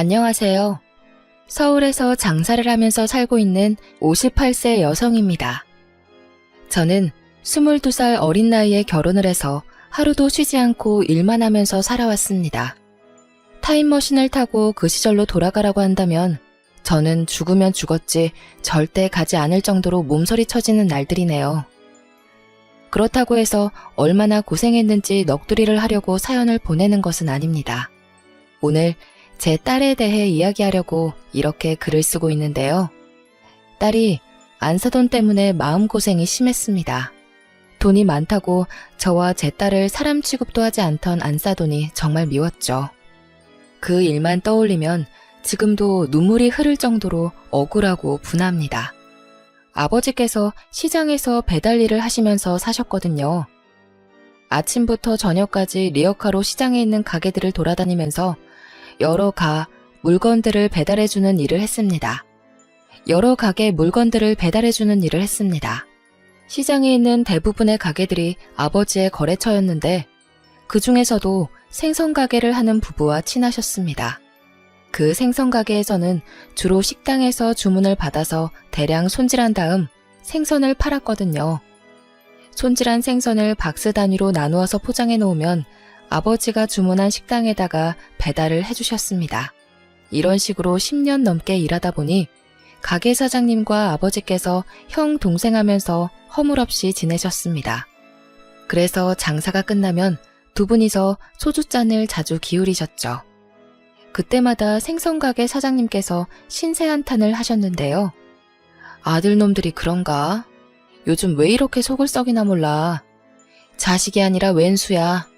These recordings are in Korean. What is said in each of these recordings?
안녕하세요. 서울에서 장사를 하면서 살고 있는 58세 여성입니다. 저는 22살 어린 나이에 결혼을 해서 하루도 쉬지 않고 일만 하면서 살아왔습니다. 타임머신을 타고 그 시절로 돌아가라고 한다면 저는 죽으면 죽었지 절대 가지 않을 정도로 몸서리 쳐지는 날들이네요. 그렇다고 해서 얼마나 고생했는지 넋두리를 하려고 사연을 보내는 것은 아닙니다. 오늘 제 딸에 대해 이야기하려고 이렇게 글을 쓰고 있는데요. 딸이 안사돈 때문에 마음고생이 심했습니다. 돈이 많다고 저와 제 딸을 사람 취급도 하지 않던 안사돈이 정말 미웠죠. 그 일만 떠올리면 지금도 눈물이 흐를 정도로 억울하고 분합니다. 아버지께서 시장에서 배달 일을 하시면서 사셨거든요. 아침부터 저녁까지 리어카로 시장에 있는 가게들을 돌아다니면서 여러 물건들을 배달해주는 일을 했습니다. 여러 가게 물건들을 배달해주는 일을 했습니다. 시장에 있는 대부분의 가게들이 아버지의 거래처였는데 그 중에서도 생선 가게를 하는 부부와 친하셨습니다. 그 생선 가게에서는 주로 식당에서 주문을 받아서 대량 손질한 다음 생선을 팔았거든요. 손질한 생선을 박스 단위로 나누어서 포장해 놓으면 아버지가 주문한 식당에다가 배달을 해주셨습니다. 이런 식으로 10년 넘게 일하다 보니 가게 사장님과 아버지께서 형 동생 하면서 허물없이 지내셨습니다. 그래서 장사가 끝나면 두 분이서 소주잔을 자주 기울이셨죠. 그때마다 생선가게 사장님께서 신세 한탄을 하셨는데요. 아들놈들이 그런가? 요즘 왜 이렇게 속을 썩이나 몰라. 자식이 아니라 웬수야.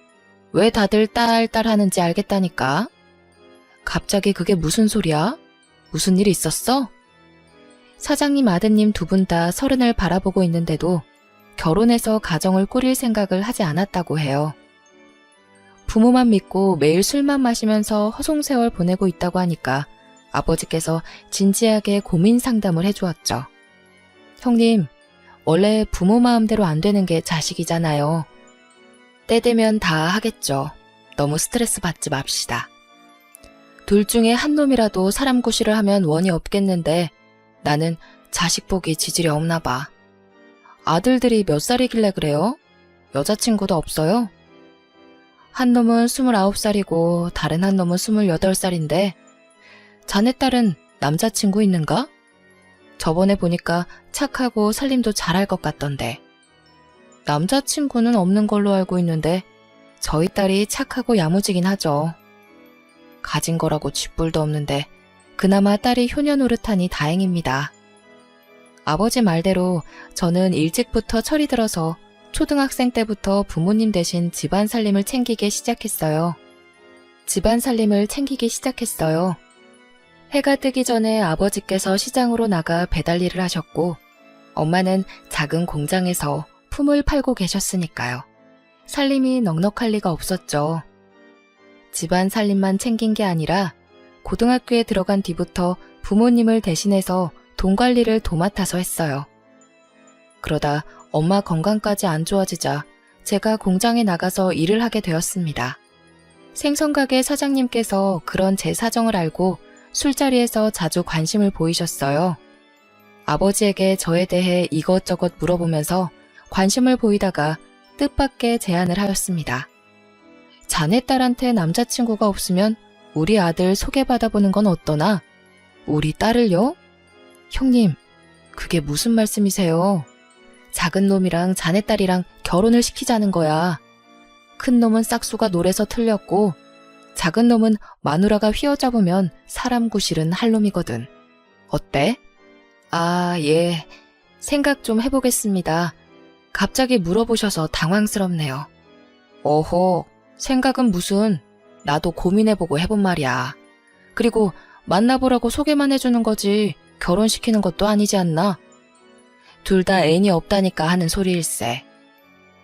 왜 다들 딸 하는지 알겠다니까. 갑자기 그게 무슨 소리야? 무슨 일 있었어? 사장님 아드님 두 분 다 30을 바라보고 있는데도 결혼해서 가정을 꾸릴 생각을 하지 않았다고 해요. 부모만 믿고 매일 술만 마시면서 허송세월 보내고 있다고 하니까 아버지께서 진지하게 고민 상담을 해주었죠. 형님, 원래 부모 마음대로 안 되는 게 자식이잖아요. 때 되면 다 하겠죠. 너무 스트레스 받지 맙시다. 둘 중에 한 놈이라도 사람 구실을 하면 원이 없겠는데 나는 자식 보기 지질이 없나 봐. 아들들이 몇 살이길래 그래요? 여자친구도 없어요? 한 놈은 29살이고 다른 한 놈은 28살인데 자네 딸은 남자친구 있는가? 저번에 보니까 착하고 살림도 잘할 것 같던데. 남자친구는 없는 걸로 알고 있는데 저희 딸이 착하고 야무지긴 하죠. 가진 거라고 쥐뿔도 없는데 그나마 딸이 효녀 노릇하니 다행입니다. 아버지 말대로 저는 일찍부터 철이 들어서 초등학생 때부터 부모님 대신 집안 살림을 챙기기 시작했어요. 해가 뜨기 전에 아버지께서 시장으로 나가 배달 일을 하셨고 엄마는 작은 공장에서 품을 팔고 계셨으니까요. 살림이 넉넉할 리가 없었죠. 집안 살림만 챙긴 게 아니라 고등학교에 들어간 뒤부터 부모님을 대신해서 돈 관리를 도맡아서 했어요. 그러다 엄마 건강까지 안 좋아지자 제가 공장에 나가서 일을 하게 되었습니다. 생선가게 사장님께서 그런 제 사정을 알고 술자리에서 자주 관심을 보이셨어요. 아버지에게 저에 대해 이것저것 물어보면서 관심을 보이다가 뜻밖의 제안을 하였습니다. 자네 딸한테 남자친구가 없으면 우리 아들 소개받아보는 건 어떠나? 우리 딸을요? 형님, 그게 무슨 말씀이세요? 작은 놈이랑 자네 딸이랑 결혼을 시키자는 거야. 큰 놈은 싹수가 노래서 틀렸고 작은 놈은 마누라가 휘어잡으면 사람 구실은 할 놈이거든. 어때? 아, 예. 생각 좀 해보겠습니다. 갑자기 물어보셔서 당황스럽네요. 어허, 생각은 무슨. 나도 고민해보고 해본 말이야. 그리고 만나보라고 소개만 해주는 거지 결혼시키는 것도 아니지 않나? 둘 다 애인이 없다니까 하는 소리일세.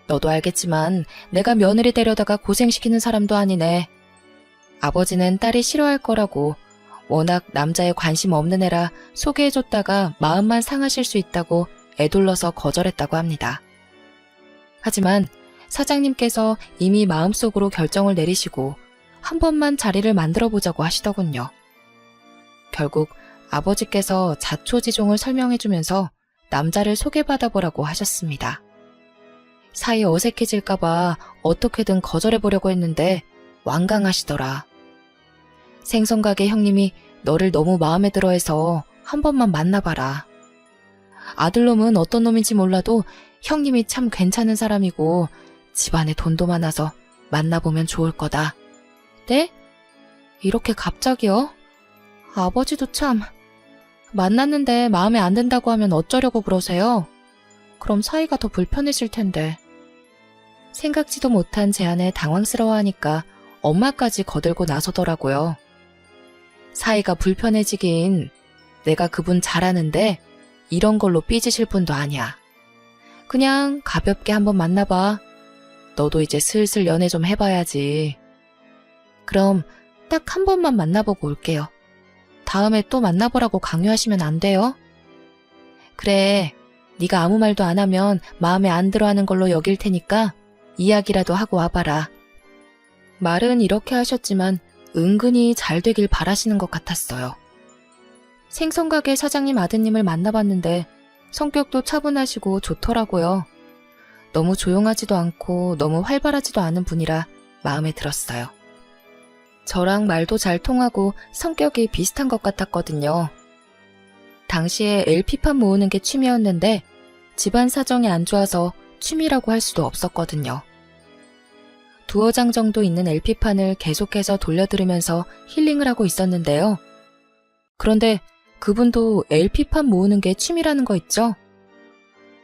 너도 알겠지만 내가 며느리 데려다가 고생시키는 사람도 아니네. 아버지는 딸이 싫어할 거라고 워낙 남자에 관심 없는 애라 소개해줬다가 마음만 상하실 수 있다고 애둘러서 거절했다고 합니다. 하지만 사장님께서 이미 마음속으로 결정을 내리시고 한 번만 자리를 만들어 보자고 하시더군요. 결국 아버지께서 자초지종을 설명해주면서 남자를 소개받아보라고 하셨습니다. 사이 어색해질까봐 어떻게든 거절해보려고 했는데 완강하시더라. 생선가게 형님이 너를 너무 마음에 들어해서 한 번만 만나봐라. 아들놈은 어떤 놈인지 몰라도 형님이 참 괜찮은 사람이고 집안에 돈도 많아서 만나보면 좋을 거다. 네? 이렇게 갑자기요? 아버지도 참... 만났는데 마음에 안 든다고 하면 어쩌려고 그러세요? 그럼 사이가 더 불편해질 텐데. 생각지도 못한 제안에 당황스러워하니까 엄마까지 거들고 나서더라고요. 사이가 불편해지긴 내가 그분 잘 아는데 이런 걸로 삐지실 분도 아니야. 그냥 가볍게 한번 만나봐. 너도 이제 슬슬 연애 좀 해봐야지. 그럼 딱 한 번만 만나보고 올게요. 다음에 또 만나보라고 강요하시면 안 돼요? 그래, 네가 아무 말도 안 하면 마음에 안 들어하는 걸로 여길 테니까 이야기라도 하고 와봐라. 말은 이렇게 하셨지만 은근히 잘 되길 바라시는 것 같았어요. 생선가게 사장님 아드님을 만나봤는데 성격도 차분하시고 좋더라고요. 너무 조용하지도 않고 너무 활발하지도 않은 분이라 마음에 들었어요. 저랑 말도 잘 통하고 성격이 비슷한 것 같았거든요. 당시에 LP판 모으는 게 취미였는데 집안 사정이 안 좋아서 취미라고 할 수도 없었거든요. 두어 장 정도 있는 LP판을 계속해서 돌려들으면서 힐링을 하고 있었는데요. 그런데 그분도 LP판 모으는 게 취미라는 거 있죠?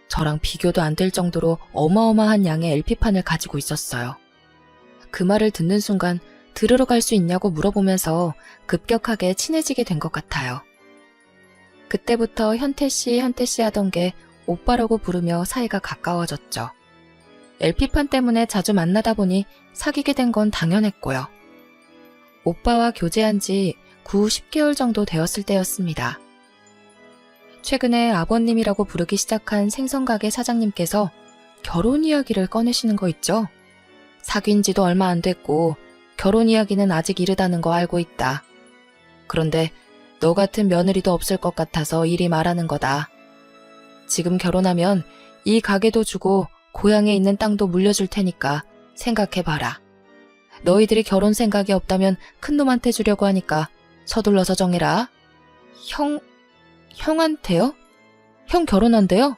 저랑 비교도 안 될 정도로 어마어마한 양의 LP판을 가지고 있었어요. 그 말을 듣는 순간 들으러 갈 수 있냐고 물어보면서 급격하게 친해지게 된 것 같아요. 그때부터 현태씨 하던 게 오빠라고 부르며 사이가 가까워졌죠. LP판 때문에 자주 만나다 보니 사귀게 된 건 당연했고요. 오빠와 교제한 지 10개월 정도 되었을 때였습니다. 최근에 아버님이라고 부르기 시작한 생선가게 사장님께서 결혼 이야기를 꺼내시는 거 있죠? 사귄 지도 얼마 안 됐고 결혼 이야기는 아직 이르다는 거 알고 있다. 그런데 너 같은 며느리도 없을 것 같아서 이리 말하는 거다. 지금 결혼하면 이 가게도 주고 고향에 있는 땅도 물려줄 테니까 생각해봐라. 너희들이 결혼 생각이 없다면 큰 놈한테 주려고 하니까 서둘러서 정해라. 형한테요? 형 결혼한대요?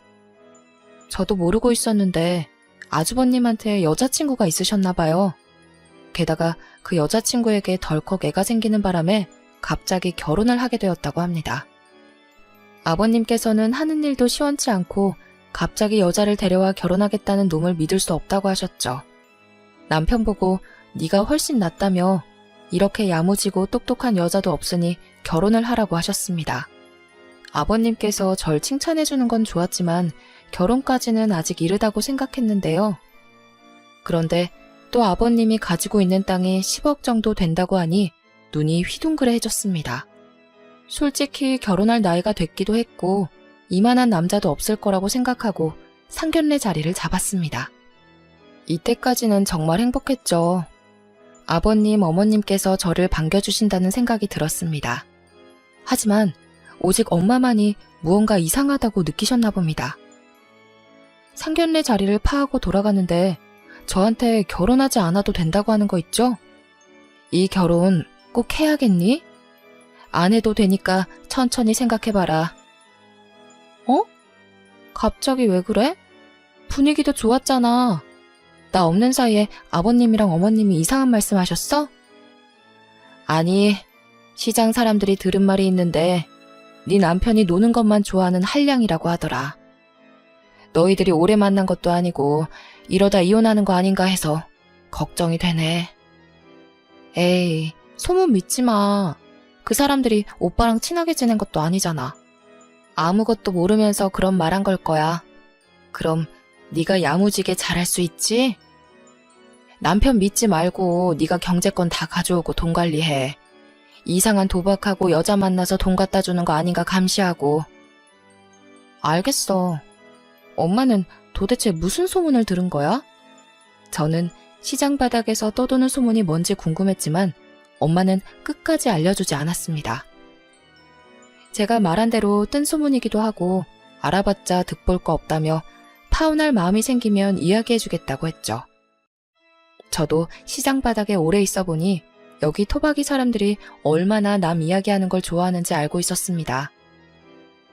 저도 모르고 있었는데 아주버님한테 여자친구가 있으셨나 봐요. 게다가 그 여자친구에게 덜컥 애가 생기는 바람에 갑자기 결혼을 하게 되었다고 합니다. 아버님께서는 하는 일도 시원치 않고 갑자기 여자를 데려와 결혼하겠다는 놈을 믿을 수 없다고 하셨죠. 남편 보고 네가 훨씬 낫다며 이렇게 야무지고 똑똑한 여자도 없으니 결혼을 하라고 하셨습니다. 아버님께서 절 칭찬해주는 건 좋았지만 결혼까지는 아직 이르다고 생각했는데요. 그런데 또 아버님이 가지고 있는 땅이 10억 정도 된다고 하니 눈이 휘둥그레해졌습니다. 솔직히 결혼할 나이가 됐기도 했고 이만한 남자도 없을 거라고 생각하고 상견례 자리를 잡았습니다. 이때까지는 정말 행복했죠. 아버님, 어머님께서 저를 반겨주신다는 생각이 들었습니다. 하지만 오직 엄마만이 무언가 이상하다고 느끼셨나 봅니다. 상견례 자리를 파하고 돌아가는데 저한테 결혼하지 않아도 된다고 하는 거 있죠? 이 결혼 꼭 해야겠니? 안 해도 되니까 천천히 생각해봐라. 어? 갑자기 왜 그래? 분위기도 좋았잖아. 나 없는 사이에 아버님이랑 어머님이 이상한 말씀하셨어? 아니, 시장 사람들이 들은 말이 있는데 네 남편이 노는 것만 좋아하는 한량이라고 하더라. 너희들이 오래 만난 것도 아니고 이러다 이혼하는 거 아닌가 해서 걱정이 되네. 에이, 소문 믿지 마. 그 사람들이 오빠랑 친하게 지낸 것도 아니잖아. 아무것도 모르면서 그런 말 한 걸 거야. 그럼 네가 야무지게 잘할 수 있지? 남편 믿지 말고 네가 경제권 다 가져오고 돈 관리해. 이상한 도박하고 여자 만나서 돈 갖다 주는 거 아닌가 감시하고. 알겠어. 엄마는 도대체 무슨 소문을 들은 거야? 저는 시장 바닥에서 떠도는 소문이 뭔지 궁금했지만 엄마는 끝까지 알려주지 않았습니다. 제가 말한 대로 뜬 소문이기도 하고 알아봤자 득볼 거 없다며 파혼할 마음이 생기면 이야기해주겠다고 했죠. 저도 시장 바닥에 오래 있어 보니 여기 토박이 사람들이 얼마나 남 이야기하는 걸 좋아하는지 알고 있었습니다.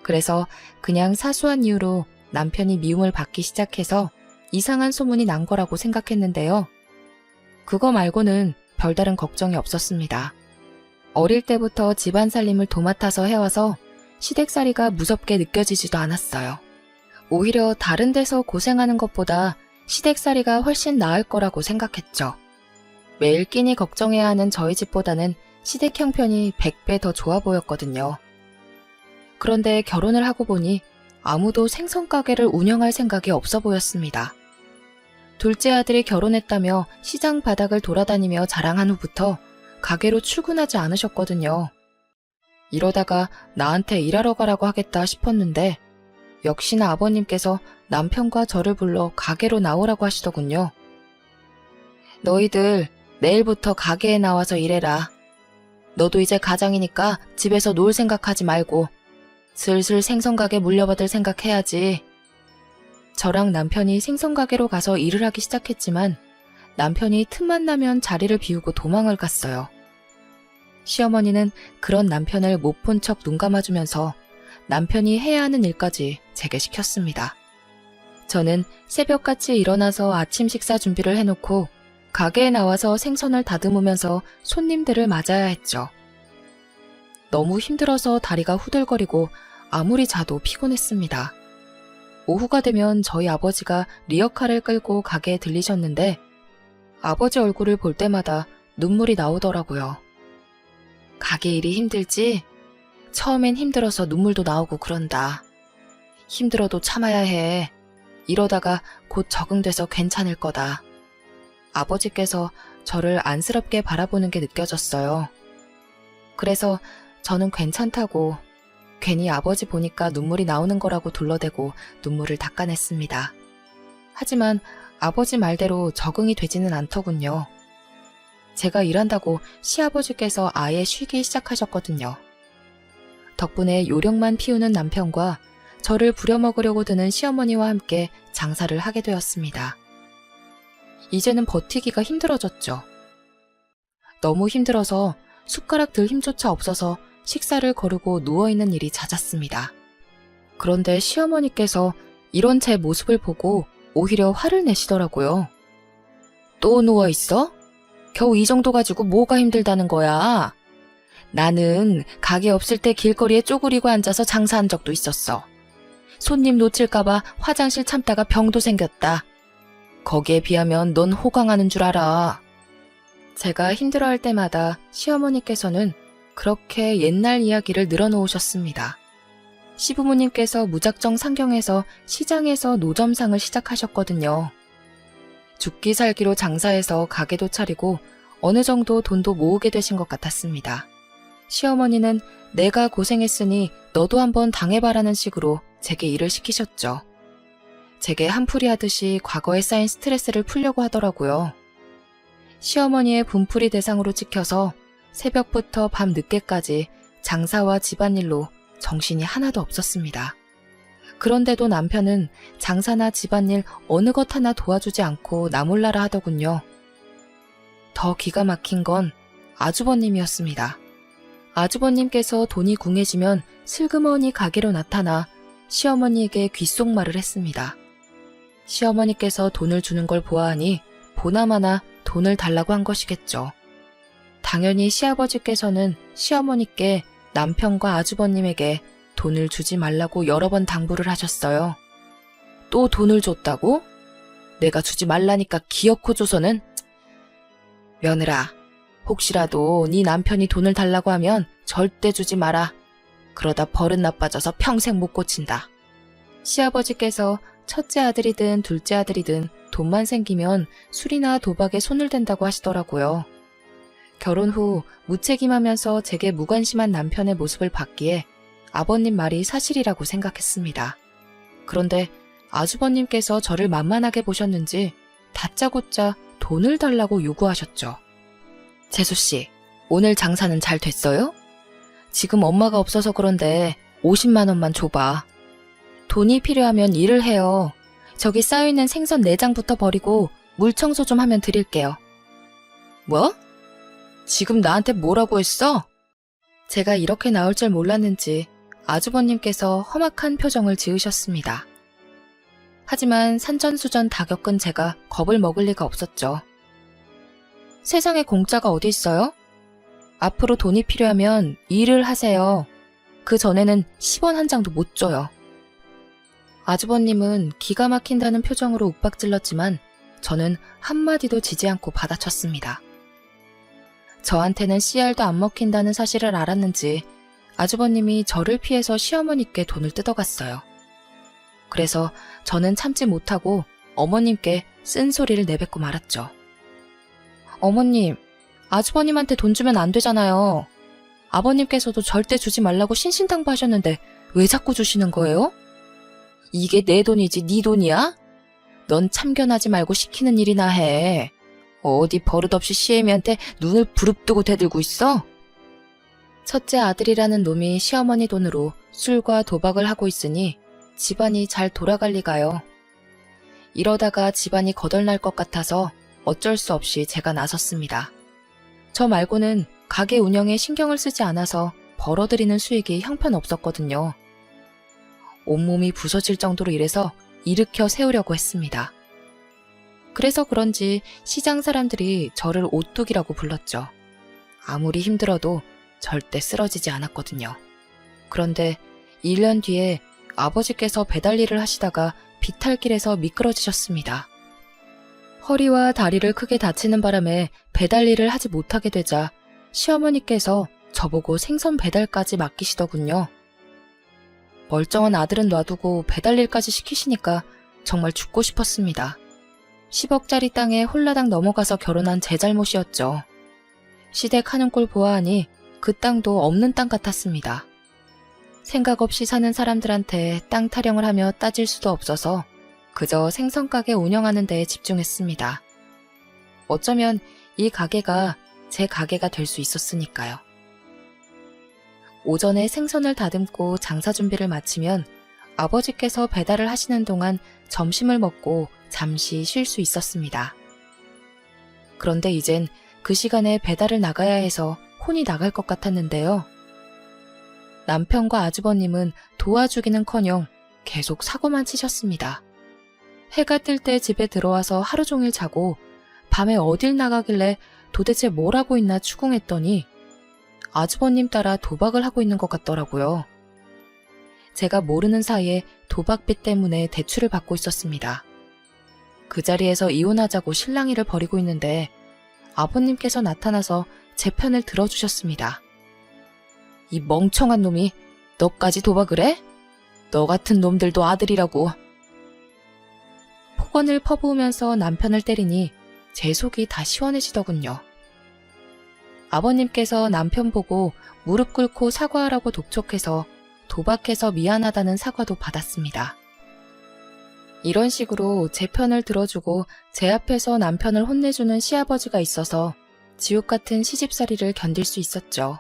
그래서 그냥 사소한 이유로 남편이 미움을 받기 시작해서 이상한 소문이 난 거라고 생각했는데요. 그거 말고는 별다른 걱정이 없었습니다. 어릴 때부터 집안 살림을 도맡아서 해와서 시댁살이가 무섭게 느껴지지도 않았어요. 오히려 다른 데서 고생하는 것보다 시댁살이가 훨씬 나을 거라고 생각했죠. 매일 끼니 걱정해야 하는 저희 집보다는 시댁 형편이 100배 더 좋아 보였거든요. 그런데 결혼을 하고 보니 아무도 생선가게를 운영할 생각이 없어 보였습니다. 둘째 아들이 결혼했다며 시장 바닥을 돌아다니며 자랑한 후부터 가게로 출근하지 않으셨거든요. 이러다가 나한테 일하러 가라고 하겠다 싶었는데 역시나 아버님께서 남편과 저를 불러 가게로 나오라고 하시더군요. 너희들 내일부터 가게에 나와서 일해라. 너도 이제 가장이니까 집에서 놀 생각하지 말고 슬슬 생선가게 물려받을 생각해야지. 저랑 남편이 생선가게로 가서 일을 하기 시작했지만 남편이 틈만 나면 자리를 비우고 도망을 갔어요. 시어머니는 그런 남편을 못 본 척 눈 감아주면서 남편이 해야 하는 일까지 제게 시켰습니다. 저는 새벽같이 일어나서 아침 식사 준비를 해놓고 가게에 나와서 생선을 다듬으면서 손님들을 맞아야 했죠. 너무 힘들어서 다리가 후들거리고 아무리 자도 피곤했습니다. 오후가 되면 저희 아버지가 리어카를 끌고 가게에 들리셨는데 아버지 얼굴을 볼 때마다 눈물이 나오더라고요. 가게 일이 힘들지? 처음엔 힘들어서 눈물도 나오고 그런다. 힘들어도 참아야 해. 이러다가 곧 적응돼서 괜찮을 거다. 아버지께서 저를 안쓰럽게 바라보는 게 느껴졌어요. 그래서 저는 괜찮다고 괜히 아버지 보니까 눈물이 나오는 거라고 둘러대고 눈물을 닦아냈습니다. 하지만 아버지 말대로 적응이 되지는 않더군요. 제가 일한다고 시아버지께서 아예 쉬기 시작하셨거든요. 덕분에 요령만 피우는 남편과 저를 부려먹으려고 드는 시어머니와 함께 장사를 하게 되었습니다. 이제는 버티기가 힘들어졌죠. 너무 힘들어서 숟가락 들 힘조차 없어서 식사를 거르고 누워있는 일이 잦았습니다. 그런데 시어머니께서 이런 제 모습을 보고 오히려 화를 내시더라고요. 또 누워있어? 겨우 이 정도 가지고 뭐가 힘들다는 거야? 나는 가게 없을 때 길거리에 쪼그리고 앉아서 장사한 적도 있었어. 손님 놓칠까봐 화장실 참다가 병도 생겼다. 거기에 비하면 넌 호강하는 줄 알아. 제가 힘들어할 때마다 시어머니께서는 그렇게 옛날 이야기를 늘어놓으셨습니다. 시부모님께서 무작정 상경해서 시장에서 노점상을 시작하셨거든요. 죽기 살기로 장사해서 가게도 차리고 어느 정도 돈도 모으게 되신 것 같았습니다. 시어머니는 내가 고생했으니 너도 한번 당해봐라는 식으로 제게 일을 시키셨죠. 제게 한풀이 하듯이 과거에 쌓인 스트레스를 풀려고 하더라고요. 시어머니의 분풀이 대상으로 찍혀서 새벽부터 밤 늦게까지 장사와 집안일로 정신이 하나도 없었습니다. 그런데도 남편은 장사나 집안일 어느 것 하나 도와주지 않고 나몰라라 하더군요. 더 기가 막힌 건 아주버님이었습니다. 아주버님께서 돈이 궁해지면 슬그머니 가게로 나타나 시어머니에게 귓속말을 했습니다. 시어머니께서 돈을 주는 걸 보아하니 보나마나 돈을 달라고 한 것이겠죠. 당연히 시아버지께서는 시어머니께 남편과 아주버님에게 돈을 주지 말라고 여러 번 당부를 하셨어요. 또 돈을 줬다고? 내가 주지 말라니까 기어코 줘서는? 며느라, 혹시라도 네 남편이 돈을 달라고 하면 절대 주지 마라. 그러다 버릇 나빠져서 평생 못 고친다. 시아버지께서 첫째 아들이든 둘째 아들이든 돈만 생기면 술이나 도박에 손을 댄다고 하시더라고요. 결혼 후 무책임하면서 제게 무관심한 남편의 모습을 봤기에 아버님 말이 사실이라고 생각했습니다. 그런데 아주버님께서 저를 만만하게 보셨는지 다짜고짜 돈을 달라고 요구하셨죠. 재수씨, 오늘 장사는 잘 됐어요? 지금 엄마가 없어서 그런데 50만 원만 줘봐. 돈이 필요하면 일을 해요. 저기 쌓여있는 생선 4장부터 버리고 물 청소 좀 하면 드릴게요. 뭐? 지금 나한테 뭐라고 했어? 제가 이렇게 나올 줄 몰랐는지 아주버님께서 험악한 표정을 지으셨습니다. 하지만 산전수전 다 겪은 제가 겁을 먹을 리가 없었죠. 세상에 공짜가 어디 있어요? 앞으로 돈이 필요하면 일을 하세요. 그 전에는 10원 한 장도 못 줘요. 아주버님은 기가 막힌다는 표정으로 윽박질렀지만 저는 한마디도 지지 않고 받아쳤습니다. 저한테는 씨알도 안 먹힌다는 사실을 알았는지 아주버님이 저를 피해서 시어머니께 돈을 뜯어갔어요. 그래서 저는 참지 못하고 어머님께 쓴소리를 내뱉고 말았죠. 어머님, 아주버님한테 돈 주면 안 되잖아요. 아버님께서도 절대 주지 말라고 신신당부하셨는데 왜 자꾸 주시는 거예요? 이게 내 돈이지 네 돈이야? 넌 참견하지 말고 시키는 일이나 해. 어디 버릇없이 시애미한테 눈을 부릅뜨고 대들고 있어? 첫째 아들이라는 놈이 시어머니 돈으로 술과 도박을 하고 있으니 집안이 잘 돌아갈 리가요. 이러다가 집안이 거덜날 것 같아서 어쩔 수 없이 제가 나섰습니다. 저 말고는 가게 운영에 신경을 쓰지 않아서 벌어들이는 수익이 형편없었거든요. 온몸이 부서질 정도로 일해서 일으켜 세우려고 했습니다. 그래서 그런지 시장 사람들이 저를 오뚝이라고 불렀죠. 아무리 힘들어도 절대 쓰러지지 않았거든요. 그런데 1년 뒤에 아버지께서 배달 일을 하시다가 비탈길에서 미끄러지셨습니다. 허리와 다리를 크게 다치는 바람에 배달 일을 하지 못하게 되자 시어머니께서 저보고 생선 배달까지 맡기시더군요. 멀쩡한 아들은 놔두고 배달 일까지 시키시니까 정말 죽고 싶었습니다. 10억짜리 땅에 홀라당 넘어가서 결혼한 제 잘못이었죠. 시댁 하는 꼴 보아하니 그 땅도 없는 땅 같았습니다. 생각 없이 사는 사람들한테 땅 타령을 하며 따질 수도 없어서 그저 생선가게 운영하는 데에 집중했습니다. 어쩌면 이 가게가 제 가게가 될 수 있었으니까요. 오전에 생선을 다듬고 장사 준비를 마치면 아버지께서 배달을 하시는 동안 점심을 먹고 잠시 쉴 수 있었습니다. 그런데 이젠 그 시간에 배달을 나가야 해서 혼이 나갈 것 같았는데요. 남편과 아주버님은 도와주기는커녕 계속 사고만 치셨습니다. 해가 뜰 때 집에 들어와서 하루 종일 자고 밤에 어딜 나가길래 도대체 뭘 하고 있나 추궁했더니 아주버님 따라 도박을 하고 있는 것 같더라고요. 제가 모르는 사이에 도박비 때문에 대출을 받고 있었습니다. 그 자리에서 이혼하자고 실랑이를 벌이고 있는데 아버님께서 나타나서 제 편을 들어주셨습니다. 이 멍청한 놈이 너까지 도박을 해? 너 같은 놈들도 아들이라고. 폭언을 퍼부으면서 남편을 때리니 제 속이 다 시원해지더군요. 아버님께서 남편 보고 무릎 꿇고 사과하라고 독촉해서 도박해서 미안하다는 사과도 받았습니다. 이런 식으로 제 편을 들어주고 제 앞에서 남편을 혼내주는 시아버지가 있어서 지옥 같은 시집살이를 견딜 수 있었죠.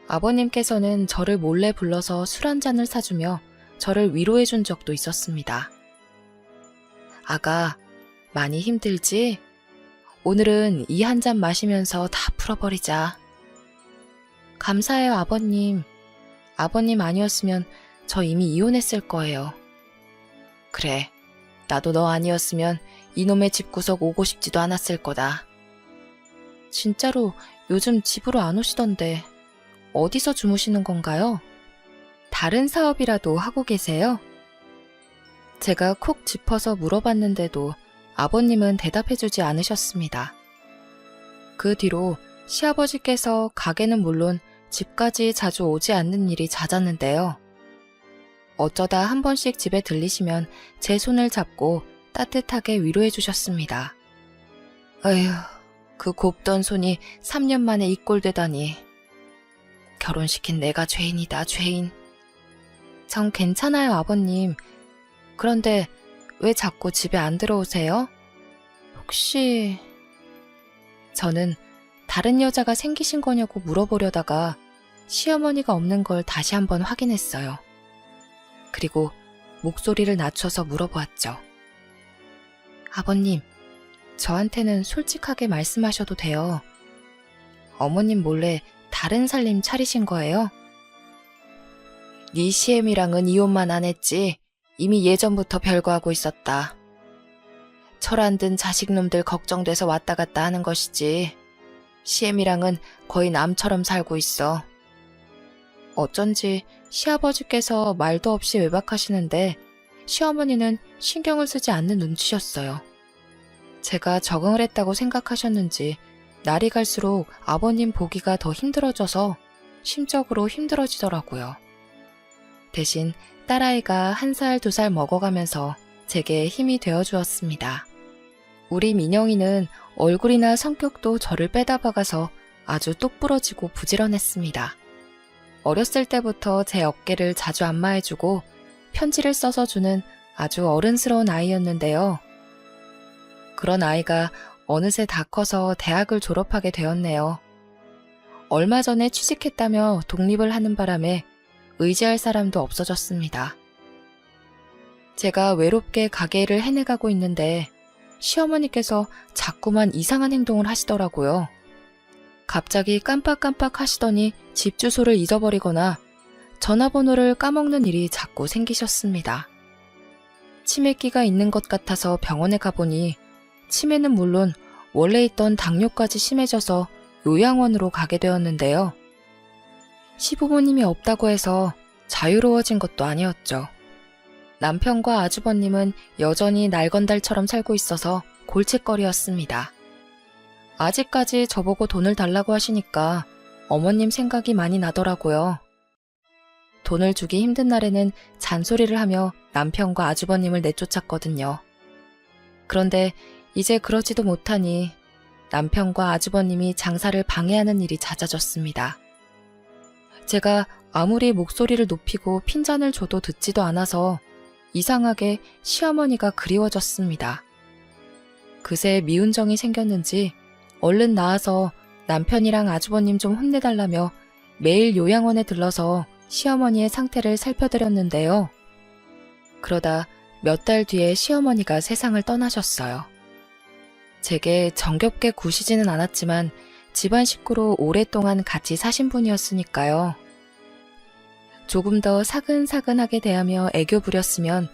아버님께서는 저를 몰래 불러서 술 한 잔을 사주며 저를 위로해준 적도 있었습니다. 아가, 많이 힘들지? 오늘은 이 한 잔 마시면서 다 풀어버리자. 감사해요, 아버님. 아버님 아니었으면 저 이미 이혼했을 거예요. 그래, 나도 너 아니었으면 이놈의 집구석 오고 싶지도 않았을 거다. 진짜로 요즘 집으로 안 오시던데 어디서 주무시는 건가요? 다른 사업이라도 하고 계세요? 제가 콕 짚어서 물어봤는데도 아버님은 대답해주지 않으셨습니다. 그 뒤로 시아버지께서 가게는 물론 집까지 자주 오지 않는 일이 잦았는데요. 어쩌다 한 번씩 집에 들리시면 제 손을 잡고 따뜻하게 위로해 주셨습니다. 어휴, 그 곱던 손이 3년 만에 이 꼴 되다니. 결혼시킨 내가 죄인이다, 죄인. 전 괜찮아요, 아버님. 그런데 왜 자꾸 집에 안 들어오세요? 혹시... 저는 다른 여자가 생기신 거냐고 물어보려다가 시어머니가 없는 걸 다시 한번 확인했어요. 그리고 목소리를 낮춰서 물어보았죠. 아버님, 저한테는 솔직하게 말씀하셔도 돼요. 어머님 몰래 다른 살림 차리신 거예요? 네 시엠이랑은 이혼만 안 했지 이미 예전부터 별거하고 있었다. 철 안 든 자식놈들 걱정돼서 왔다 갔다 하는 것이지. 시엠이랑은 거의 남처럼 살고 있어. 어쩐지 시아버지께서 말도 없이 외박하시는데 시어머니는 신경을 쓰지 않는 눈치셨어요. 제가 적응을 했다고 생각하셨는지 날이 갈수록 아버님 보기가 더 힘들어져서 심적으로 힘들어지더라고요. 대신 딸아이가 1살, 2살 먹어가면서 제게 힘이 되어주었습니다. 우리 민영이는 얼굴이나 성격도 저를 빼다 박아서 아주 똑부러지고 부지런했습니다. 어렸을 때부터 제 어깨를 자주 안마해주고 편지를 써서 주는 아주 어른스러운 아이였는데요. 그런 아이가 어느새 다 커서 대학을 졸업하게 되었네요. 얼마 전에 취직했다며 독립을 하는 바람에 의지할 사람도 없어졌습니다. 제가 외롭게 가게일을 해내가고 있는데 시어머니께서 자꾸만 이상한 행동을 하시더라고요. 갑자기 깜빡깜빡 하시더니 집 주소를 잊어버리거나 전화번호를 까먹는 일이 자꾸 생기셨습니다. 치매기가 있는 것 같아서 병원에 가보니 치매는 물론 원래 있던 당뇨까지 심해져서 요양원으로 가게 되었는데요. 시부모님이 없다고 해서 자유로워진 것도 아니었죠. 남편과 아주버님은 여전히 날건달처럼 살고 있어서 골칫거리였습니다. 아직까지 저보고 돈을 달라고 하시니까 어머님 생각이 많이 나더라고요. 돈을 주기 힘든 날에는 잔소리를 하며 남편과 아주버님을 내쫓았거든요. 그런데 이제 그러지도 못하니 남편과 아주버님이 장사를 방해하는 일이 잦아졌습니다. 제가 아무리 목소리를 높이고 핀잔을 줘도 듣지도 않아서 이상하게 시어머니가 그리워졌습니다. 그새 미운 정이 생겼는지 얼른 나와서 남편이랑 아주버님 좀 혼내달라며 매일 요양원에 들러서 시어머니의 상태를 살펴드렸는데요. 그러다 몇 달 뒤에 시어머니가 세상을 떠나셨어요. 제게 정겹게 구시지는 않았지만 집안 식구로 오랫동안 같이 사신 분이었으니까요. 조금 더 사근사근하게 대하며 애교 부렸으면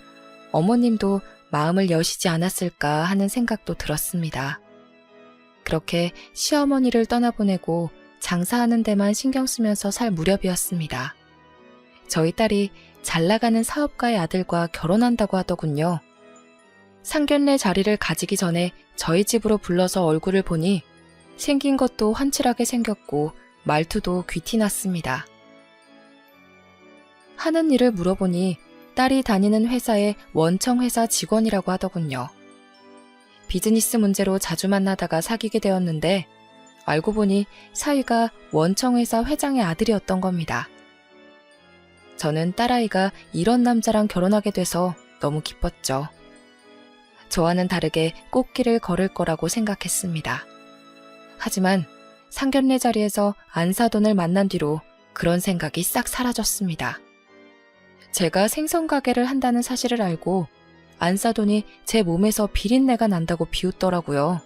어머님도 마음을 여시지 않았을까 하는 생각도 들었습니다. 그렇게 시어머니를 떠나보내고 장사하는 데만 신경 쓰면서 살 무렵이었습니다. 저희 딸이 잘 나가는 사업가의 아들과 결혼한다고 하더군요. 상견례 자리를 가지기 전에 저희 집으로 불러서 얼굴을 보니 생긴 것도 환칠하게 생겼고 말투도 귀티났습니다. 하는 일을 물어보니 딸이 다니는 회사의 원청회사 직원이라고 하더군요. 비즈니스 문제로 자주 만나다가 사귀게 되었는데 알고 보니 사위가 원청회사 회장의 아들이었던 겁니다. 저는 딸아이가 이런 남자랑 결혼하게 돼서 너무 기뻤죠. 저와는 다르게 꽃길을 걸을 거라고 생각했습니다. 하지만 상견례 자리에서 안사돈을 만난 뒤로 그런 생각이 싹 사라졌습니다. 제가 생선 가게를 한다는 사실을 알고 안사돈이 제 몸에서 비린내가 난다고 비웃더라고요.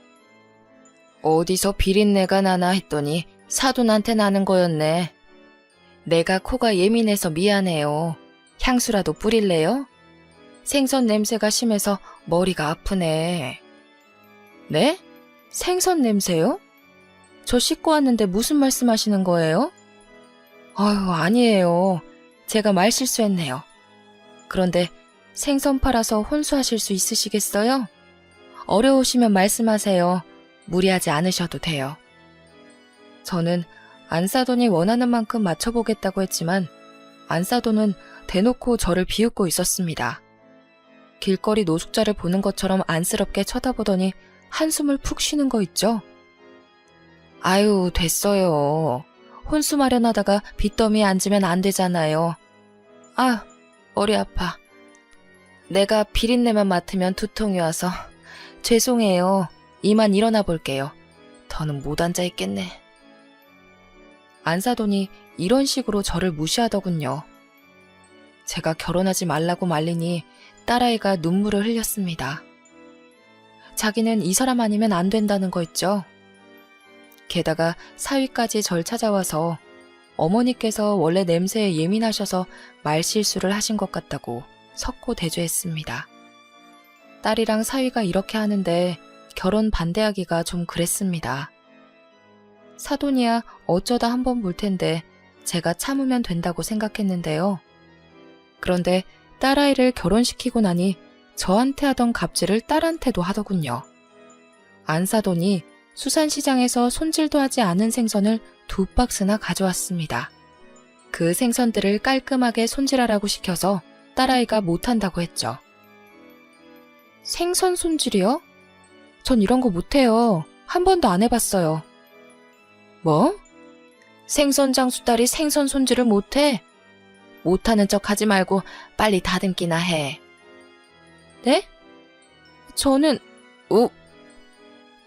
어디서 비린내가 나나 했더니 사돈한테 나는 거였네. 내가 코가 예민해서 미안해요. 향수라도 뿌릴래요? 생선 냄새가 심해서 머리가 아프네. 네? 생선 냄새요? 저 씻고 왔는데 무슨 말씀하시는 거예요? 아유, 아니에요. 제가 말 실수했네요. 그런데 생선 팔아서 혼수하실 수 있으시겠어요? 어려우시면 말씀하세요. 무리하지 않으셔도 돼요. 저는 안사돈이 원하는 만큼 맞춰보겠다고 했지만 안사돈은 대놓고 저를 비웃고 있었습니다. 길거리 노숙자를 보는 것처럼 안쓰럽게 쳐다보더니 한숨을 푹 쉬는 거 있죠? 아유, 됐어요. 혼수 마련하다가 빚더미에 앉으면 안 되잖아요. 아, 머리 아파. 내가 비린내만 맡으면 두통이 와서 죄송해요. 이만 일어나 볼게요. 더는 못 앉아 있겠네. 안사돈이 이런 식으로 저를 무시하더군요. 제가 결혼하지 말라고 말리니 딸아이가 눈물을 흘렸습니다. 자기는 이 사람 아니면 안 된다는 거 있죠. 게다가 사위까지 절 찾아와서 어머니께서 원래 냄새에 예민하셔서 말실수를 하신 것 같다고 석고 대죄했습니다. 딸이랑 사위가 이렇게 하는데 결혼 반대하기가 좀 그랬습니다. 사돈이야 어쩌다 한번 볼 텐데 제가 참으면 된다고 생각했는데요. 그런데 딸아이를 결혼시키고 나니 저한테 하던 갑질을 딸한테도 하더군요. 안사돈이 수산시장에서 손질도 하지 않은 생선을 2박스나 가져왔습니다. 그 생선들을 깔끔하게 손질하라고 시켜서 딸아이가 못한다고 했죠. 생선 손질이요? 전 이런 거 못해요. 한 번도 안 해봤어요. 뭐? 생선 장수 딸이 생선 손질을 못해? 못하는 척 하지 말고 빨리 다듬기나 해. 네? 저는...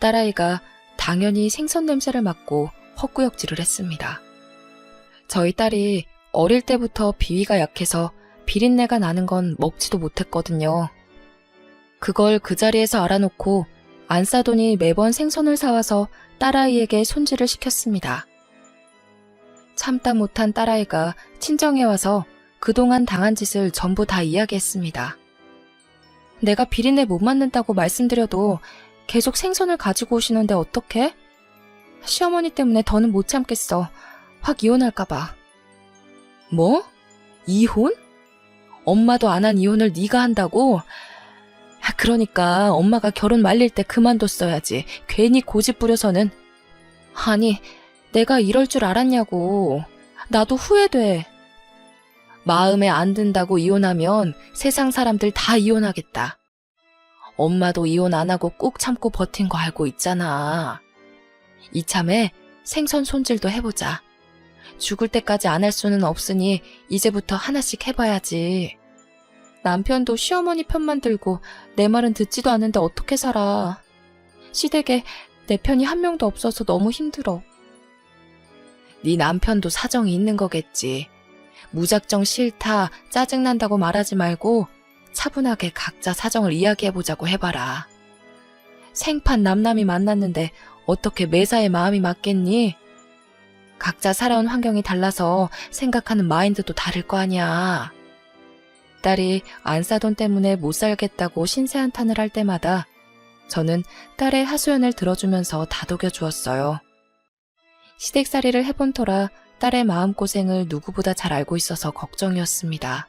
딸아이가 당연히 생선 냄새를 맡고 헛구역질을 했습니다. 저희 딸이 어릴 때부터 비위가 약해서 비린내가 나는 건 먹지도 못했거든요. 그걸 그 자리에서 알아놓고 안사돈이 매번 생선을 사와서 딸아이에게 손질을 시켰습니다. 참다 못한 딸아이가 친정에 와서 그동안 당한 짓을 전부 다 이야기했습니다. 내가 비린내 못 맡는다고 말씀드려도 계속 생선을 가지고 오시는데 어떡해? 시어머니 때문에 더는 못 참겠어. 확 이혼할까봐. 뭐? 이혼? 엄마도 안 한 이혼을 네가 한다고? 그러니까 엄마가 결혼 말릴 때 그만뒀어야지. 괜히 고집 부려서는. 아니, 내가 이럴 줄 알았냐고. 나도 후회돼. 마음에 안 든다고 이혼하면 세상 사람들 다 이혼하겠다. 엄마도 이혼 안 하고 꾹 참고 버틴 거 알고 있잖아. 이참에 생선 손질도 해보자. 죽을 때까지 안 할 수는 없으니 이제부터 하나씩 해봐야지. 남편도 시어머니 편만 들고 내 말은 듣지도 않는데 어떻게 살아. 시댁에 내 편이 한 명도 없어서 너무 힘들어. 네 남편도 사정이 있는 거겠지. 무작정 싫다, 짜증난다고 말하지 말고 차분하게 각자 사정을 이야기해보자고 해봐라. 생판 남남이 만났는데 어떻게 매사에 마음이 맞겠니? 각자 살아온 환경이 달라서 생각하는 마인드도 다를 거 아니야. 딸이 안사돈 때문에 못 살겠다고 신세한탄을 할 때마다 저는 딸의 하소연을 들어주면서 다독여 주었어요. 시댁살이를 해본 터라 딸의 마음고생을 누구보다 잘 알고 있어서 걱정이었습니다.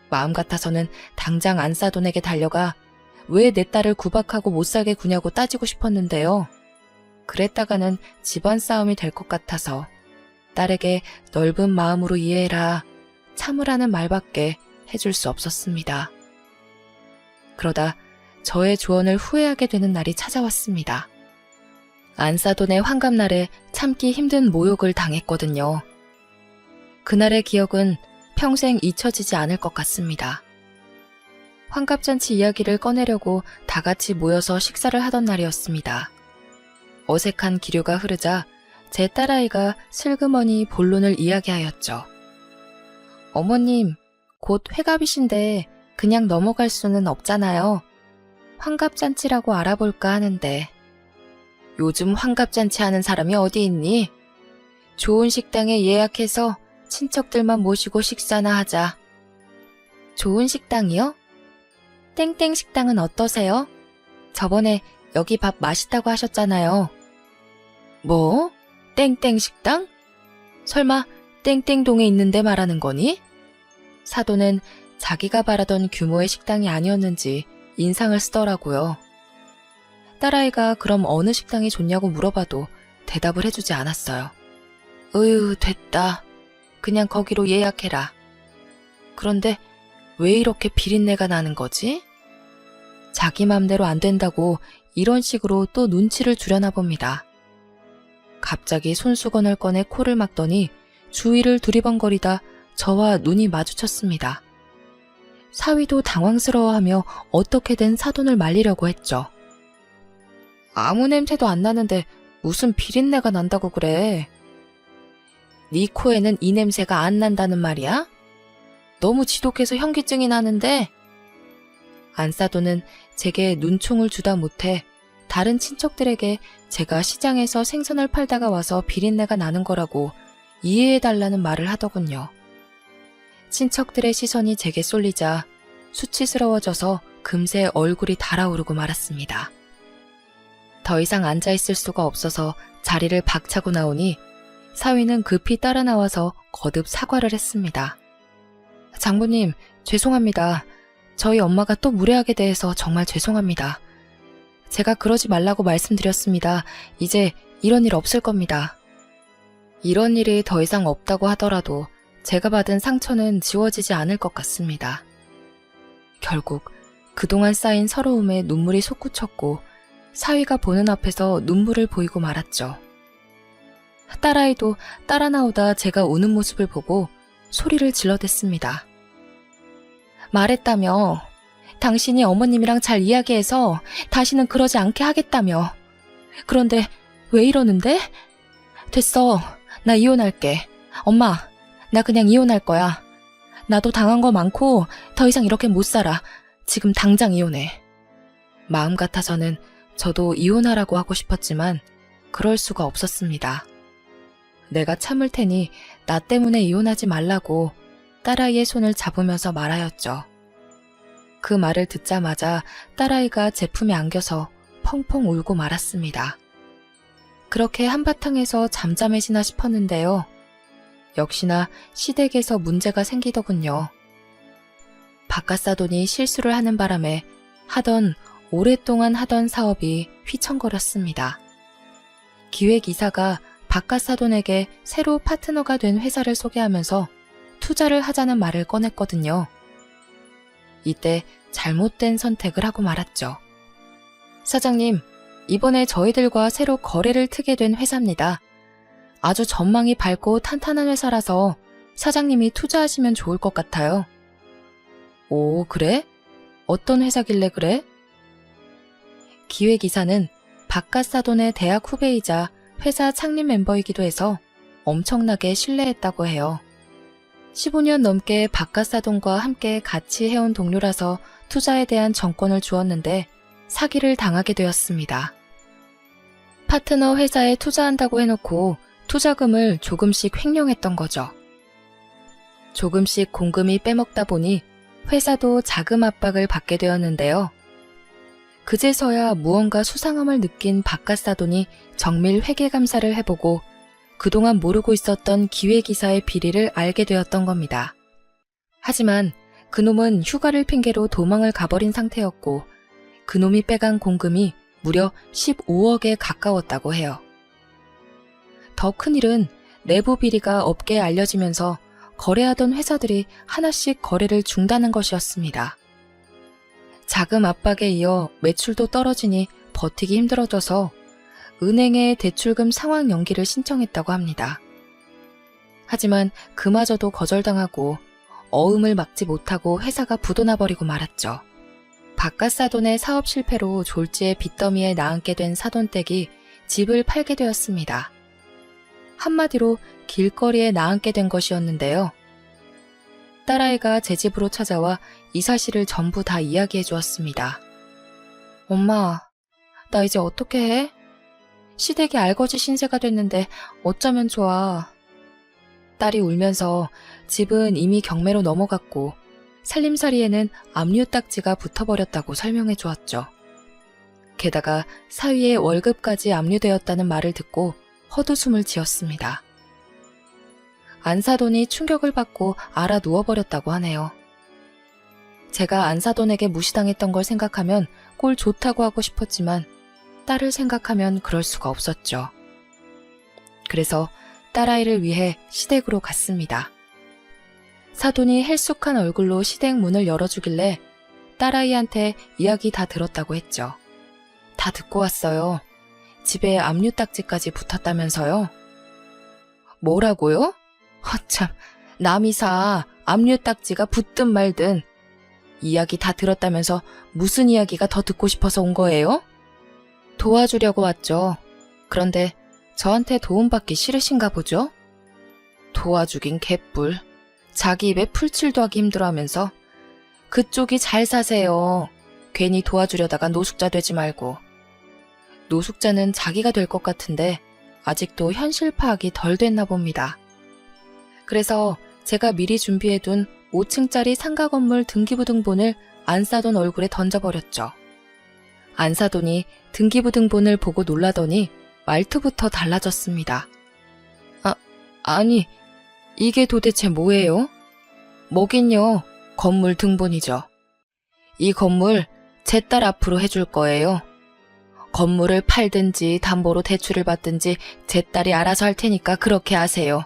마음 같아서는 당장 안사돈에게 달려가 왜 내 딸을 구박하고 못 살게 구냐고 따지고 싶었는데요. 그랬다가는 집안 싸움이 될 것 같아서 딸에게 넓은 마음으로 이해해라, 참으라는 말밖에 해줄 수 없었습니다. 그러다 저의 조언을 후회하게 되는 날이 찾아왔습니다. 안사돈의 환갑날에 참기 힘든 모욕을 당했거든요. 그날의 기억은 평생 잊혀지지 않을 것 같습니다. 환갑잔치 이야기를 꺼내려고 다 같이 모여서 식사를 하던 날이었습니다. 어색한 기류가 흐르자 제 딸아이가 슬그머니 본론을 이야기하였죠. 어머님, 곧 회갑이신데 그냥 넘어갈 수는 없잖아요. 환갑잔치라고 알아볼까 하는데. 요즘 환갑잔치 하는 사람이 어디 있니? 좋은 식당에 예약해서 친척들만 모시고 식사나 하자. 좋은 식당이요? 땡땡 식당은 어떠세요? 저번에 여기 밥 맛있다고 하셨잖아요. 뭐? 땡땡 식당? 설마 땡땡동에 있는데 말하는 거니? 사돈은 자기가 바라던 규모의 식당이 아니었는지 인상을 쓰더라고요. 딸아이가 그럼 어느 식당이 좋냐고 물어봐도 대답을 해주지 않았어요. 으유, 됐다. 그냥 거기로 예약해라. 그런데 왜 이렇게 비린내가 나는 거지? 자기 맘대로 안 된다고 이런 식으로 또 눈치를 주려나 봅니다. 갑자기 손수건을 꺼내 코를 막더니 주위를 두리번거리다 저와 눈이 마주쳤습니다. 사위도 당황스러워하며 어떻게든 사돈을 말리려고 했죠. 아무 냄새도 안 나는데 무슨 비린내가 난다고 그래. 네 코에는 이 냄새가 안 난다는 말이야? 너무 지독해서 현기증이 나는데. 안사돈은 제게 눈총을 주다 못해 다른 친척들에게 제가 시장에서 생선을 팔다가 와서 비린내가 나는 거라고 이해해달라는 말을 하더군요. 친척들의 시선이 제게 쏠리자 수치스러워져서 금세 얼굴이 달아오르고 말았습니다. 더 이상 앉아있을 수가 없어서 자리를 박차고 나오니 사위는 급히 따라 나와서 거듭 사과를 했습니다. 장모님, 죄송합니다. 저희 엄마가 또 무례하게 대해서 정말 죄송합니다. 제가 그러지 말라고 말씀드렸습니다. 이제 이런 일 없을 겁니다. 이런 일이 더 이상 없다고 하더라도 제가 받은 상처는 지워지지 않을 것 같습니다. 결국 그동안 쌓인 서러움에 눈물이 솟구쳤고 사위가 보는 앞에서 눈물을 보이고 말았죠. 딸아이도 따라 나오다 제가 우는 모습을 보고 소리를 질러댔습니다. 말했다며. 당신이 어머님이랑 잘 이야기해서 다시는 그러지 않게 하겠다며. 그런데 왜 이러는데? 됐어. 나 이혼할게. 엄마, 나 그냥 이혼할 거야. 나도 당한 거 많고 더 이상 이렇게 못 살아. 지금 당장 이혼해. 마음 같아서는 저도 이혼하라고 하고 싶었지만 그럴 수가 없었습니다. 내가 참을 테니 나 때문에 이혼하지 말라고 딸아이의 손을 잡으면서 말하였죠. 그 말을 듣자마자 딸아이가 제 품에 안겨서 펑펑 울고 말았습니다. 그렇게 한바탕에서 잠잠해지나 싶었는데요. 역시나 시댁에서 문제가 생기더군요. 바깥사돈이 실수를 하는 바람에 오랫동안 하던 사업이 휘청거렸습니다. 기획이사가 바깥사돈에게 새로 파트너가 된 회사를 소개하면서 투자를 하자는 말을 꺼냈거든요. 이때 잘못된 선택을 하고 말았죠. 사장님, 이번에 저희들과 새로 거래를 트게 된 회사입니다. 아주 전망이 밝고 탄탄한 회사라서 사장님이 투자하시면 좋을 것 같아요. 오, 그래? 어떤 회사길래 그래? 기획이사는 바깥사돈의 대학 후배이자 회사 창립 멤버이기도 해서 엄청나게 신뢰했다고 해요. 15년 넘게 바깥사돈과 함께 같이 해온 동료라서 투자에 대한 정권을 주었는데 사기를 당하게 되었습니다. 파트너 회사에 투자한다고 해놓고 투자금을 조금씩 횡령했던 거죠. 조금씩 공금이 빼먹다 보니 회사도 자금 압박을 받게 되었는데요. 그제서야 무언가 수상함을 느낀 바깥사돈이 정밀 회계감사를 해보고 그동안 모르고 있었던 기획이사의 비리를 알게 되었던 겁니다. 하지만 그놈은 휴가를 핑계로 도망을 가버린 상태였고 그놈이 빼간 공금이 무려 15억에 가까웠다고 해요. 더 큰일은 내부 비리가 업계에 알려지면서 거래하던 회사들이 하나씩 거래를 중단한 것이었습니다. 자금 압박에 이어 매출도 떨어지니 버티기 힘들어져서 은행에 대출금 상환 연기를 신청했다고 합니다. 하지만 그마저도 거절당하고 어음을 막지 못하고 회사가 부도나버리고 말았죠. 바깥사돈의 사업 실패로 졸지에 빚더미에 나앉게 된 사돈댁이 집을 팔게 되었습니다. 한마디로 길거리에 나앉게 된 것이었는데요. 딸아이가 제 집으로 찾아와 이 사실을 전부 다 이야기해 주었습니다. 엄마, 나 이제 어떻게 해? 시댁이 알거지 신세가 됐는데 어쩌면 좋아. 딸이 울면서 집은 이미 경매로 넘어갔고 살림살이에는 압류딱지가 붙어버렸다고 설명해 주었죠. 게다가 사위의 월급까지 압류되었다는 말을 듣고 헛웃음을 지었습니다. 안사돈이 충격을 받고 알아 누워버렸다고 하네요. 제가 안사돈에게 무시당했던 걸 생각하면 꼴 좋다고 하고 싶었지만 딸을 생각하면 그럴 수가 없었죠. 그래서 딸아이를 위해 시댁으로 갔습니다. 사돈이 헬쑥한 얼굴로 시댁 문을 열어주길래 딸아이한테 이야기 다 들었다고 했죠. 다 듣고 왔어요. 집에 압류딱지까지 붙었다면서요? 뭐라고요? 허참, 남이사 압류딱지가 붙든 말든 이야기 다 들었다면서 무슨 이야기가 더 듣고 싶어서 온 거예요? 도와주려고 왔죠. 그런데 저한테 도움받기 싫으신가 보죠? 도와주긴 개뿔. 자기 입에 풀칠도 하기 힘들어하면서 그쪽이 잘 사세요. 괜히 도와주려다가 노숙자 되지 말고. 노숙자는 자기가 될 것 같은데 아직도 현실 파악이 덜 됐나 봅니다. 그래서 제가 미리 준비해둔 5층짜리 상가 건물 등기부등본을 안 싸돈 얼굴에 던져버렸죠. 안 사돈이 등기부등본을 보고 놀라더니 말투부터 달라졌습니다. 아니, 이게 도대체 뭐예요? 뭐긴요, 건물 등본이죠. 이 건물 제 딸 앞으로 해줄 거예요. 건물을 팔든지 담보로 대출을 받든지 제 딸이 알아서 할 테니까 그렇게 하세요.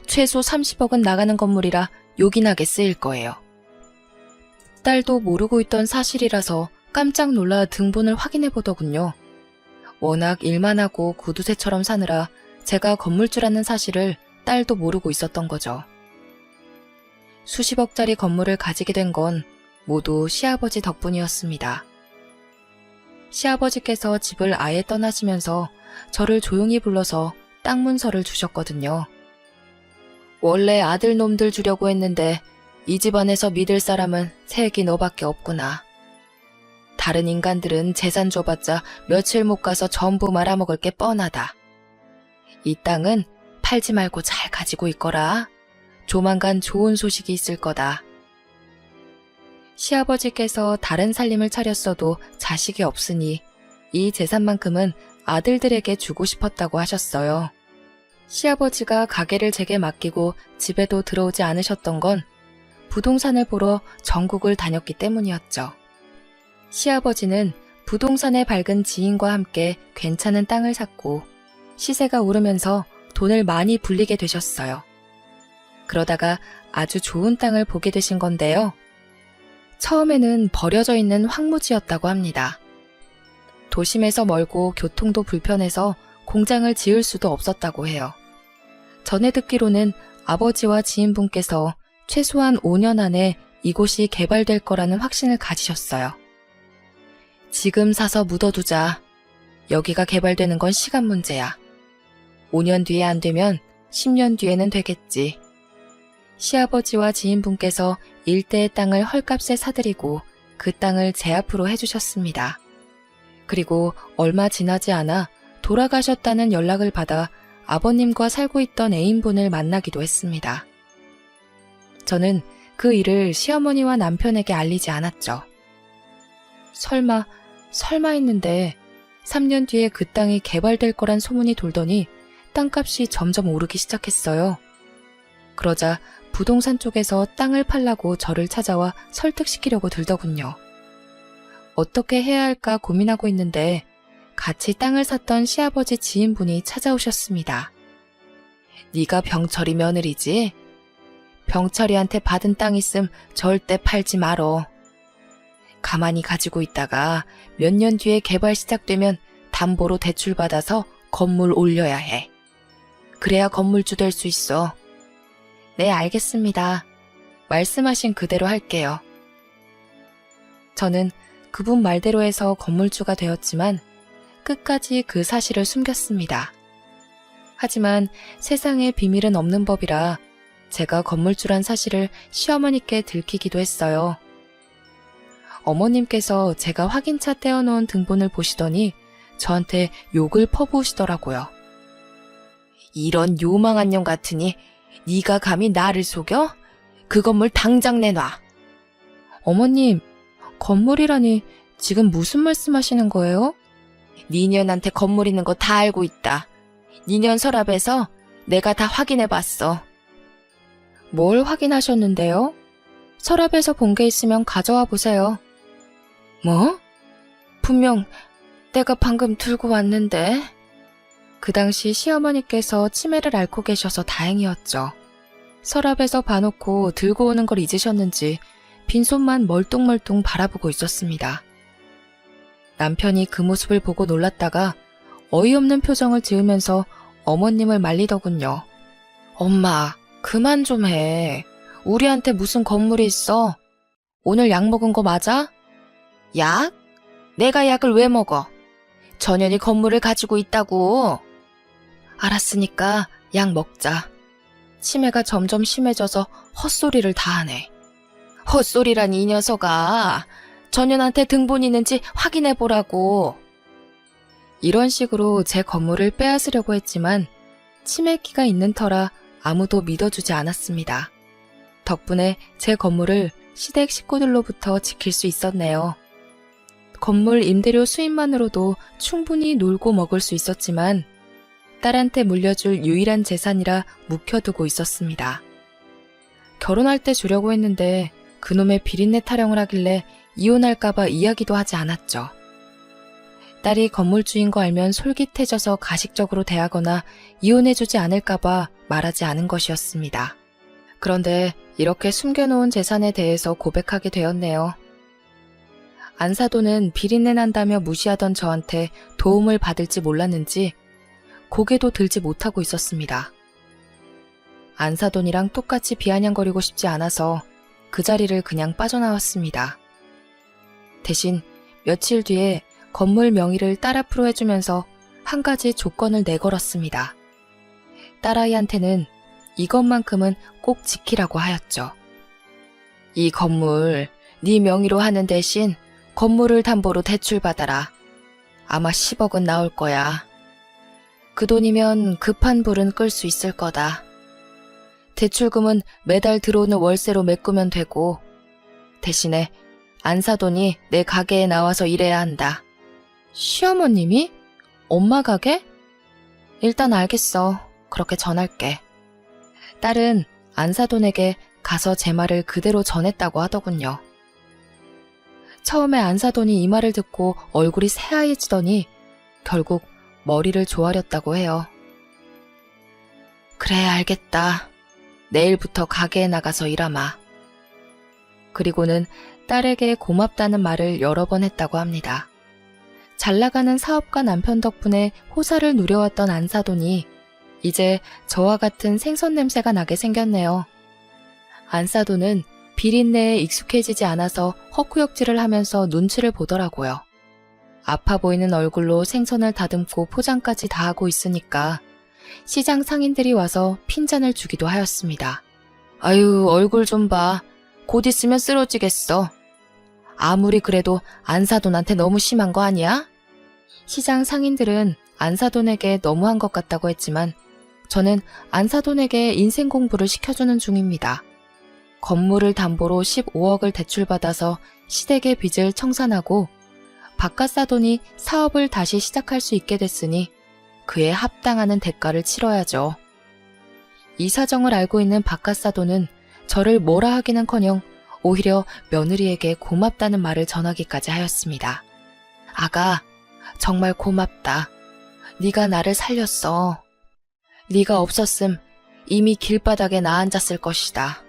최소 30억은 나가는 건물이라 요긴하게 쓰일 거예요. 딸도 모르고 있던 사실이라서 깜짝 놀라 등본을 확인해 보더군요. 워낙 일만 하고 구두쇠처럼 사느라 제가 건물주라는 사실을 딸도 모르고 있었던 거죠. 수십억짜리 건물을 가지게 된 건 모두 시아버지 덕분이었습니다. 시아버지께서 집을 아예 떠나시면서 저를 조용히 불러서 땅 문서를 주셨거든요. 원래 아들 놈들 주려고 했는데 이 집안에서 믿을 사람은 색이 너밖에 없구나. 다른 인간들은 재산 줘봤자 며칠 못 가서 전부 말아먹을 게 뻔하다. 이 땅은 팔지 말고 잘 가지고 있거라. 조만간 좋은 소식이 있을 거다. 시아버지께서 다른 살림을 차렸어도 자식이 없으니 이 재산만큼은 아들들에게 주고 싶었다고 하셨어요. 시아버지가 가게를 제게 맡기고 집에도 들어오지 않으셨던 건 부동산을 보러 전국을 다녔기 때문이었죠. 시아버지는 부동산에 밝은 지인과 함께 괜찮은 땅을 샀고 시세가 오르면서 돈을 많이 불리게 되셨어요. 그러다가 아주 좋은 땅을 보게 되신 건데요. 처음에는 버려져 있는 황무지였다고 합니다. 도심에서 멀고 교통도 불편해서 공장을 지을 수도 없었다고 해요. 전에 듣기로는 아버지와 지인분께서 최소한 5년 안에 이곳이 개발될 거라는 확신을 가지셨어요. 지금 사서 묻어두자. 여기가 개발되는 건 시간 문제야. 5년 뒤에 안 되면 10년 뒤에는 되겠지. 시아버지와 지인분께서 일대의 땅을 헐값에 사들이고 그 땅을 제 앞으로 해주셨습니다. 그리고 얼마 지나지 않아 돌아가셨다는 연락을 받아 아버님과 살고 있던 애인분을 만나기도 했습니다. 저는 그 일을 시어머니와 남편에게 알리지 않았죠. 설마 했는데 3년 뒤에 그 땅이 개발될 거란 소문이 돌더니 땅값이 점점 오르기 시작했어요. 그러자 부동산 쪽에서 땅을 팔라고 저를 찾아와 설득시키려고 들더군요. 어떻게 해야 할까 고민하고 있는데 같이 땅을 샀던 시아버지 지인분이 찾아오셨습니다. 네가 병철이 며느리지? 병철이한테 받은 땅 있음 절대 팔지 말어. 가만히 가지고 있다가 몇 년 뒤에 개발 시작되면 담보로 대출받아서 건물 올려야 해. 그래야 건물주 될 수 있어. 네, 알겠습니다. 말씀하신 그대로 할게요. 저는 그분 말대로 해서 건물주가 되었지만 끝까지 그 사실을 숨겼습니다. 하지만 세상에 비밀은 없는 법이라 제가 건물주란 사실을 시어머니께 들키기도 했어요. 어머님께서 제가 확인차 떼어놓은 등본을 보시더니 저한테 욕을 퍼부으시더라고요. 이런 요망한 년 같으니 네가 감히 나를 속여? 그 건물 당장 내놔. 어머님, 건물이라니 지금 무슨 말씀하시는 거예요? 니년한테 건물 있는 거 다 알고 있다. 니년 서랍에서 내가 다 확인해봤어. 뭘 확인하셨는데요? 서랍에서 본 게 있으면 가져와 보세요. 뭐? 분명 내가 방금 들고 왔는데. 그 당시 시어머니께서 치매를 앓고 계셔서 다행이었죠. 서랍에서 봐놓고 들고 오는 걸 잊으셨는지 빈손만 멀뚱멀뚱 바라보고 있었습니다. 남편이 그 모습을 보고 놀랐다가 어이없는 표정을 지으면서 어머님을 말리더군요. 엄마, 그만 좀 해. 우리한테 무슨 건물이 있어? 오늘 약 먹은 거 맞아? 약? 내가 약을 왜 먹어? 전현이 건물을 가지고 있다고. 알았으니까 약 먹자. 치매가 점점 심해져서 헛소리를 다 하네. 헛소리란 이 녀석아. 전현한테 등본 있는지 확인해보라고. 이런 식으로 제 건물을 빼앗으려고 했지만 치매기가 있는 터라 아무도 믿어주지 않았습니다. 덕분에 제 건물을 시댁 식구들로부터 지킬 수 있었네요. 건물 임대료 수입만으로도 충분히 놀고 먹을 수 있었지만 딸한테 물려줄 유일한 재산이라 묵혀두고 있었습니다. 결혼할 때 주려고 했는데 그놈의 비린내 타령을 하길래 이혼할까봐 이야기도 하지 않았죠. 딸이 건물주인 거 알면 솔깃해져서 가식적으로 대하거나 이혼해주지 않을까봐 말하지 않은 것이었습니다. 그런데 이렇게 숨겨놓은 재산에 대해서 고백하게 되었네요. 안사돈은 비린내 난다며 무시하던 저한테 도움을 받을지 몰랐는지 고개도 들지 못하고 있었습니다. 안사돈이랑 똑같이 비아냥거리고 싶지 않아서 그 자리를 그냥 빠져나왔습니다. 대신 며칠 뒤에 건물 명의를 딸 앞으로 해주면서 한 가지 조건을 내걸었습니다. 딸아이한테는 이것만큼은 꼭 지키라고 하였죠. 이 건물 네 명의로 하는 대신 건물을 담보로 대출받아라. 아마 10억은 나올 거야. 그 돈이면 급한 불은 끌 수 있을 거다. 대출금은 매달 들어오는 월세로 메꾸면 되고 대신에 안사돈이 내 가게에 나와서 일해야 한다. 시어머님이? 엄마 가게? 일단 알겠어. 그렇게 전할게. 딸은 안사돈에게 가서 제 말을 그대로 전했다고 하더군요. 처음에 안사돈이 이 말을 듣고 얼굴이 새하얘지더니 결국 머리를 조아렸다고 해요. 그래, 알겠다. 내일부터 가게에 나가서 일하마. 그리고는 딸에게 고맙다는 말을 여러 번 했다고 합니다. 잘나가는 사업가 남편 덕분에 호사를 누려왔던 안사돈이 이제 저와 같은 생선 냄새가 나게 생겼네요. 안사돈은 비린내에 익숙해지지 않아서 헛구역질을 하면서 눈치를 보더라고요. 아파 보이는 얼굴로 생선을 다듬고 포장까지 다 하고 있으니까 시장 상인들이 와서 핀잔을 주기도 하였습니다. 아유, 얼굴 좀 봐. 곧 있으면 쓰러지겠어. 아무리 그래도 안사돈한테 너무 심한 거 아니야? 시장 상인들은 안사돈에게 너무한 것 같다고 했지만 저는 안사돈에게 인생 공부를 시켜주는 중입니다. 건물을 담보로 15억을 대출받아서 시댁의 빚을 청산하고 박갓사돈이 사업을 다시 시작할 수 있게 됐으니 그에 합당하는 대가를 치러야죠. 이 사정을 알고 있는 박갓사돈은 저를 뭐라 하기는커녕 오히려 며느리에게 고맙다는 말을 전하기까지 하였습니다. 아가, 정말 고맙다. 네가 나를 살렸어. 네가 없었음 이미 길바닥에 나앉았을 것이다.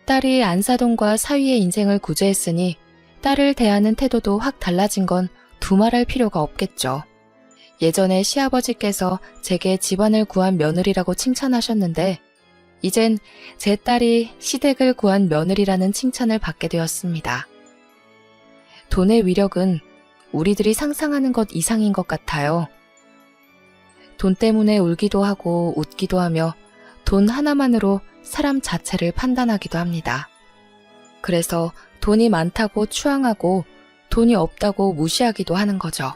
딸이 안사돈과 사위의 인생을 구제했으니 딸을 대하는 태도도 확 달라진 건 두말할 필요가 없겠죠. 예전에 시아버지께서 제게 집안을 구한 며느리라고 칭찬하셨는데 이젠 제 딸이 시댁을 구한 며느리라는 칭찬을 받게 되었습니다. 돈의 위력은 우리들이 상상하는 것 이상인 것 같아요. 돈 때문에 울기도 하고 웃기도 하며 돈 하나만으로 사람 자체를 판단하기도 합니다. 그래서 돈이 많다고 추앙하고 돈이 없다고 무시하기도 하는 거죠.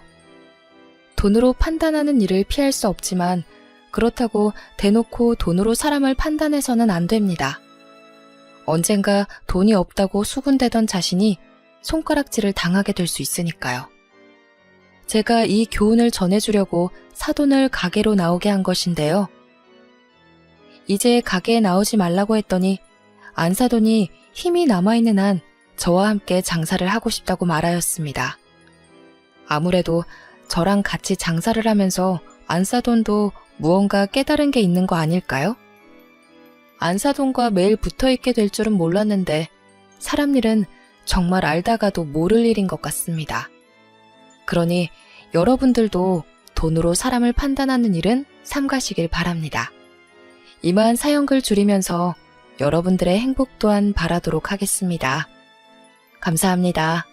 돈으로 판단하는 일을 피할 수 없지만 그렇다고 대놓고 돈으로 사람을 판단해서는 안 됩니다. 언젠가 돈이 없다고 수군대던 자신이 손가락질을 당하게 될 수 있으니까요. 제가 이 교훈을 전해주려고 사돈을 가게로 나오게 한 것인데요. 이제 가게에 나오지 말라고 했더니 안사돈이 힘이 남아있는 한 저와 함께 장사를 하고 싶다고 말하였습니다. 아무래도 저랑 같이 장사를 하면서 안사돈도 무언가 깨달은 게 있는 거 아닐까요? 안사돈과 매일 붙어있게 될 줄은 몰랐는데 사람 일은 정말 알다가도 모를 일인 것 같습니다. 그러니 여러분들도 돈으로 사람을 판단하는 일은 삼가시길 바랍니다. 이만 사연글 줄이면서 여러분들의 행복 또한 바라도록 하겠습니다. 감사합니다.